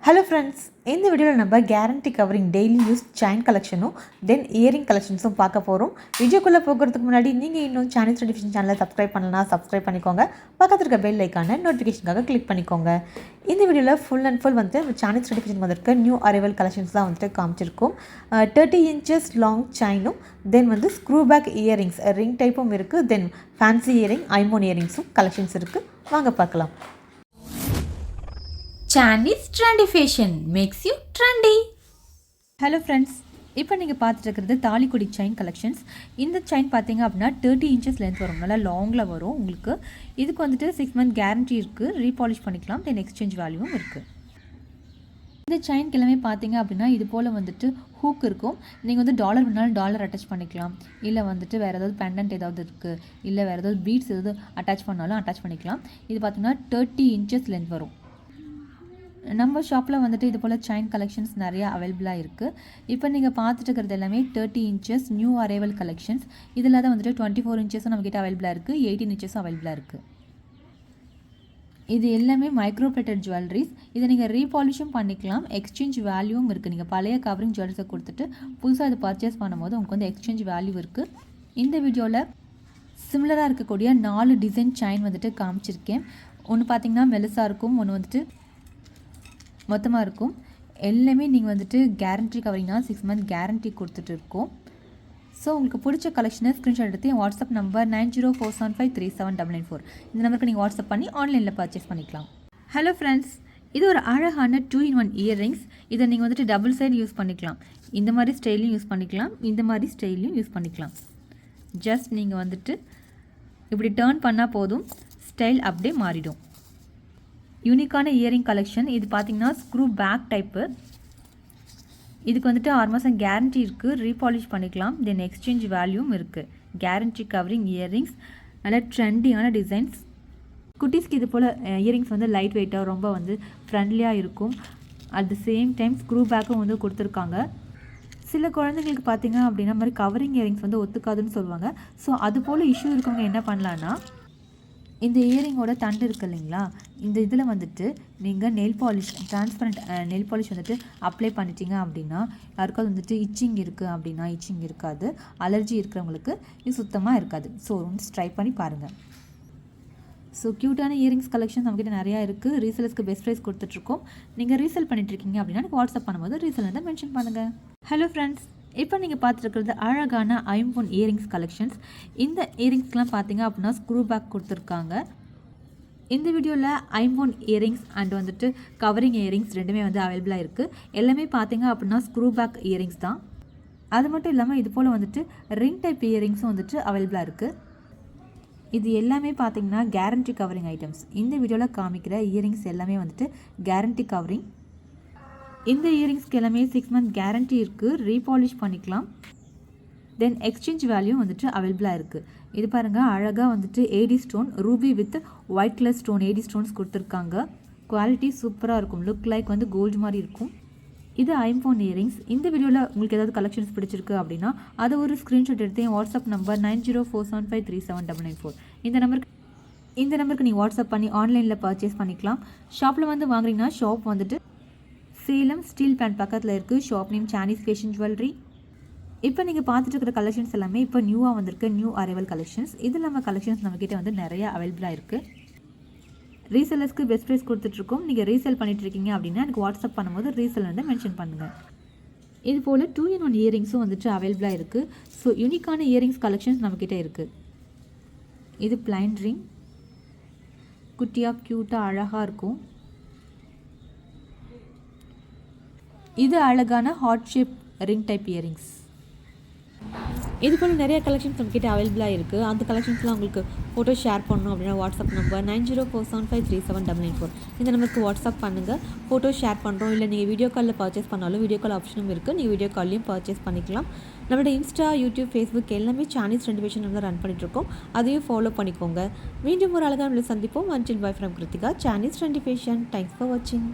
Hello friends, இந்த வீடியோவில் நம்ம guarantee covering daily use chain கலெக்ஷனும் தென் இயரிங் கலெக்ஷன்ஸும் பார்க்க போகிறோம். வீடியோக்குள்ளே போகிறதுக்கு முன்னாடி நீங்கள் இன்னும் சானிஷ் டிவிஷன் சேனலை சப்ஸ்கிரைப் பண்ணலாம், சப்ஸ்கிரைப் பண்ணிக்கோங்க. பக்கத்தில் இருக்க பெல் ஐக்கான நோட்டிஃபிகேஷனுக்காக கிளிக் பண்ணிக்கோங்க. இந்த வீடியோவில் ஃபுல் அண்ட் ஃபுல் வந்து சானிஷ் டிவிஷன் வந்திருக்க நியூ அரைவல் கலெக்ஷன்ஸ் தான் வந்துட்டு காமிச்சிருக்கோம். 30 inches லாங் செயினும் தென் வந்து ஸ்க்ரூ பேக் இயரிங்ஸ் ரிங் டைப்பும் இருக்குது. தென் ஃபேன்சி இயரிங் ஐம்போன் இயரிங்ஸும் கலெக்ஷன்ஸ் இருக்குது. வாங்க பார்க்கலாம். Chanish trendy fashion makes you trendy. Hello friends, இப்போ நீங்கள் பார்த்துட்டு இருக்கிறது தாலிக்கொடி செயின் கலெக்ஷன்ஸ். இந்த செயின் பார்த்தீங்க அப்படின்னா 30 inches லென்த் வரும், நல்லா லாங்கில் வரும் உங்களுக்கு. இதுக்கு வந்துட்டு 6 month கேரண்டி இருக்குது, ரீபாலிஷ் பண்ணிக்கலாம், தென் எக்ஸ்சேஞ்ச் வேல்யூவும் இருக்குது. இந்த செயின்க்கு எல்லாமே பார்த்தீங்க அப்படின்னா இது போல் வந்துட்டு ஹூக் இருக்கும். நீங்கள் வந்து டாலர் வேணாலும் டாலர் அட்டாச் பண்ணிக்கலாம், இல்லை வந்துட்டு வேறு ஏதாவது பெண்டன்ட் ஏதாவது இருக்குது, இல்லை வேறு ஏதாவது பீட்ஸ் ஏதாவது அட்டாச் பண்ணாலும் அட்டாச் பண்ணிக்கலாம். இது பார்த்தீங்கன்னா 30 inches லென்த் வரும். நம்ம ஷாப்பில் வந்துட்டு இது போல் செயின் கலெக்ஷன்ஸ் நிறையா அவைலபிளாக இருக்குது. இப்போ நீங்கள் பார்த்துட்டு இருக்கிறது எல்லாமே 30 inches நியூ அரைவல் கலெக்ஷன்ஸ். இதில் தான் வந்துட்டு 24 inches நம்மக்கிட்ட அவைலபிளாக இருக்குது, 18 inches அவைலபிளாக இருக்குது. இது எல்லாமே மைக்ரோ பிளேட்டட் ஜுவல்லரிஸ். இதை நீங்கள் ரீபாலிஷும் பண்ணிக்கலாம், எக்ஸ்சேஞ்ச் வேல்யூவும் இருக்குது. நீங்கள் பழைய கவரிங் ஜுவல்லரிஸை கொடுத்துட்டு புதுசாக இது பர்ச்சேஸ் பண்ணும்போது உங்களுக்கு வந்து எக்ஸ்சேஞ்ச் வேல்யூ இருக்குது. இந்த வீடியோவில் சிமிலராக இருக்கக்கூடிய 4 டிசைன் செயின் வந்துட்டு காமிச்சிருக்கேன். ஒன்று பார்த்திங்கன்னா மெலிசாக இருக்கும், ஒன்று வந்துட்டு மொத்தமாக இருக்கும். எல்லாமே நீங்கள் வந்துட்டு கேரண்டி கவரிங்னா 6 month கேரண்டி கொடுத்துட்டு இருக்கோம். ஸோ உங்களுக்கு பிடிச்ச கலெக்ஷனை ஸ்க்ரீன்ஷாட் எடுத்து என் வாட்ஸ்அப் நம்பர் 9047537994 இந்த நம்பருக்கு நீங்கள் வாட்ஸ்அப் பண்ணி ஆன்லைனில் பர்ச்சேஸ் பண்ணிக்கலாம். ஹலோ ஃப்ரெண்ட்ஸ், இது ஒரு அழகான 2-in-1 இயர்ரிங்ஸ். இதை நீங்கள் வந்துட்டு டபுள் சைடு யூஸ் பண்ணிக்கலாம். இந்த மாதிரி ஸ்டைலையும் யூஸ் பண்ணிக்கலாம், இந்த மாதிரி ஸ்டைலையும் யூஸ் பண்ணிக்கலாம். ஜஸ்ட் நீங்கள் வந்துட்டு இப்படி டேர்ன் பண்ணால் போதும், ஸ்டைல் அப்படியே மாறிடும். யூனிக்கான இயரிங் கலெக்ஷன். இது பார்த்திங்கன்னா ஸ்க்ரூ பேக் டைப்பு. இதுக்கு வந்துட்டு 6 மாதம் கேரண்டி இருக்குது, ரீபாலிஷ் பண்ணிக்கலாம், தென் எக்ஸ்சேஞ்ச் வேல்யூவும் இருக்குது. கேரண்டி கவரிங் இயரிங்ஸ், நல்ல ட்ரெண்டியான டிசைன்ஸ். குட்டீஸ்க்கு இது போல் இயரிங்ஸ் வந்து லைட் வெயிட்டாக ரொம்ப வந்து ஃப்ரெண்ட்லியாக இருக்கும். At the same time screw பேக்கும் வந்து கொடுத்துருக்காங்க. சில குழந்தைங்களுக்கு பார்த்திங்க அப்படின்னா மாதிரி கவரிங் இயரிங்ஸ் வந்து ஒத்துக்காதுன்னு சொல்லுவாங்க. ஸோ அது போல் இஷ்யூ இருக்கவங்க என்ன பண்ணலான்னா, இந்த இயரிங்கோட தண்டு இருக்குது இல்லைங்களா, இந்த இதில் வந்துட்டு நீங்கள் nail polish, transparent nail polish வந்துட்டு அப்ளை பண்ணிட்டீங்க அப்படின்னா யாருக்காவது வந்துட்டு இச்சிங் இருக்குது அப்படின்னா இச்சிங் இருக்காது. அலர்ஜி இருக்கிறவங்களுக்கு இது சுத்தமாக இருக்காது. ஸோ வந்து ட்ரை பண்ணி பாருங்கள். ஸோ க்யூட்டான இயரிங்ஸ் கலெக்ஷன் நம்மக்கிட்ட நிறையா இருக்குது. ரீசெலர்ஸ்க்கு பெஸ்ட் ப்ரைஸ் கொடுத்துட்ருக்கோம். நீங்கள் ரீசெல் பண்ணிட்டுருக்கீங்க அப்படின்னா எனக்கு வாட்ஸ்அப் பண்ணும்போது ரீசெல் வந்து மென்ஷன் பண்ணுங்கள். ஹலோ ஃப்ரெண்ட்ஸ், இப்போ நீங்கள் பார்த்துருக்கிறது அழகான ஐம்போன் இயரிங்ஸ் கலெக்ஷன்ஸ். இந்த இயரிங்ஸ்லாம் பார்த்தீங்க அப்படின்னா ஸ்க்ரூ பேக் கொடுத்துருக்காங்க. இந்த வீடியோவில் ஐம்போன் இயரிங்ஸ் அண்ட் வந்துட்டு கவரிங் இயரிங்ஸ் ரெண்டுமே வந்து அவைலபிளாக இருக்குது. எல்லாமே பார்த்தீங்க அப்படின்னா ஸ்க்ரூ பேக் இயரிங்ஸ் தான். அது மட்டும் இல்லாமல் இது போல் வந்துட்டு ரிங் டைப் இயரிங்ஸும் வந்துட்டு அவைலபிளாக இருக்குது. இது எல்லாமே பார்த்தீங்கன்னா கேரண்டி கவரிங் ஐட்டம்ஸ். இந்த வீடியோவில் காமிக்கிற இயரிங்ஸ் எல்லாமே வந்துட்டு கேரண்டி கவரிங். இந்த இயரிங்ஸ்க்கு எல்லாமே 6 month கேரண்டி இருக்குது, ரீபாலிஷ் பண்ணிக்கலாம், தென் எக்ஸ்சேஞ்ச் வேல்யூ வந்துட்டு அவைலபிளாக இருக்குது. இது பாருங்கள், அழகாக வந்துட்டு AD stone, ruby with white colour stone AD stones கொடுத்துருக்காங்க. குவாலிட்டி சூப்பராக இருக்கும், லுக் லைக் வந்து கோல்டு மாதிரி இருக்கும். இது ஐம்போன் இயரிங்ஸ். இந்த வீடியோவில் உங்களுக்கு ஏதாவது கலெக்ஷன்ஸ் பிடிச்சிருக்கு அப்படின்னா அதை ஒரு ஸ்க்ரீன்ஷாட் எடுத்து என் வாட்ஸ்அப் நம்பர் 9047537994 இந்த நம்பருக்கு நீங்கள் வாட்ஸ்அப் பண்ணி ஆன்லைனில் பர்ச்சேஸ் பண்ணிக்கலாம். ஷாப்பில் வந்து வாங்குறீங்கன்னா ஷாப் வந்துட்டு சேலம் ஸ்டீல் பிளான்ட் பக்கத்தில் இருக்குது. Shop name Sanish fashion jewellery. இப்போ நீங்கள் பார்த்துட்டு இருக்கிற கலெக்ஷன்ஸ் எல்லாமே இப்போ நியூவாக வந்திருக்கு, நியூ அரைவல் கலெக்ஷன்ஸ். இது இல்லாமல் கலெக்ஷன்ஸ் நம்மக்கிட்ட வந்து நிறையா அவைலபிளாக இருக்குது. ரீசெல்லர்ஸ்க்கு பெஸ்ட் ப்ரைஸ் கொடுத்துட்ருக்கோம். நீங்கள் ரீசெல் பண்ணிட்டு இருக்கீங்க அப்படின்னா எனக்கு வாட்ஸ்அப் பண்ணும்போது ரீசெல் வந்து மென்ஷன் பண்ணுங்கள். இது போல் 2-in-1 இயரிங்ஸும் வந்துட்டு அவைலபிளாக இருக்குது. ஸோ யூனிக்கான இயரிங்ஸ் கலெக்ஷன்ஸ் நம்மக்கிட்ட இருக்குது. இது பிளைன் ரிங், குட்டியாக க்யூட்டாக அழகாக இருக்கும். இது அழகான heart shape ring type earrings. இது போல் நிறைய கலெக்ஷன்ஸ் நம்மக்கிட்ட அவைலபிளாக இருக்குது. அந்த கலெக்ஷன்ஸ்லாம் உங்களுக்கு ஃபோட்டோ ஷேர் பண்ணணும் அப்படின்னா வாட்ஸ்அப் நம்பர் 9047537994 இந்த நம்பருக்கு வாட்ஸ்அப் பண்ணுங்கள். ஃபோட்டோ ஷேர் பண்ணுறோம். இல்லை நீங்கள் வீடியோ காலில் பர்ச்சேஸ் பண்ணாலும் வீடியோ கால் ஆப்ஷனும் இருக்குது, நீங்கள் வீடியோ கால்லையும் பர்ச்சேஸ் பண்ணிக்கலாம். நம்மளோட இன்ஸ்டா, யூடியூப், ஃபேஸ்புக் எல்லாமே சானிஷ் ட்ரெண்டி ஃபேஷன் வந்து ரன் பண்ணிகிட்ருக்கோம். அதையும் ஃபாலோ பண்ணிக்கோங்க. மீண்டும் ஒரு அழகான சந்திப்போம். Until bye from Kiruthika, Sanish trendy fashion. Thanks for வாட்சிங்.